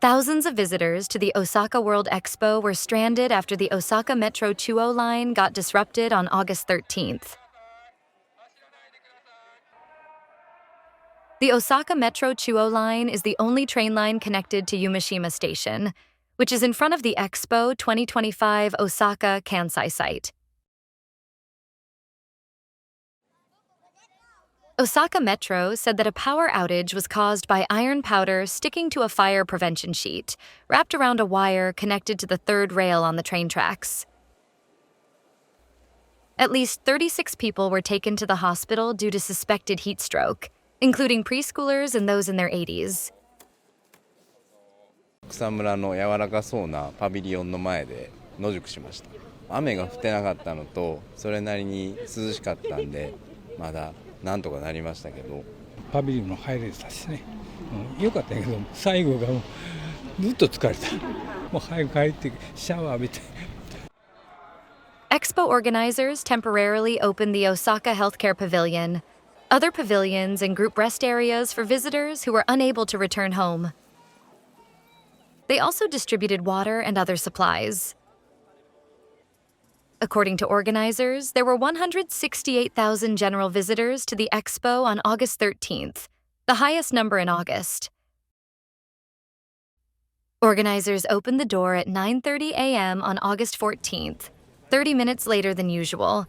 Thousands of visitors to the Osaka World Expo were stranded after the Osaka Metro Chuo line got disrupted on August 13th. The Osaka Metro Chuo line is the only train line connected to Yumeshima Station, which is in front of the Expo 2025 Osaka Kansai site. Osaka Metro said that a power outage was caused by iron powder sticking to a fire prevention sheet, wrapped around a wire connected to the third rail on the train tracks. At least 36 people were taken to the hospital due to suspected heat stroke, including preschoolers and those in their 80s. 草むらの柔らかそうなパビリオンの前で野宿しました。雨が降ってなかったのと、それなりに涼しかったんで、まだなんとかなりましたけど。パビリオンも入れたしね、よかったけど、最後がもうずっと疲れた。もう早く帰ってシャワー浴びて。Expo organizers temporarily opened the Osaka Healthcare Pavilion, other pavilions and group rest areas for visitors who were unable to return home. They also distributed water and other supplies. According to organizers, there were 168,000 general visitors to the Expo on August 13th, the highest number in August. Organizers opened the door at 9:30 a.m. on August 14th, 30 minutes later than usual,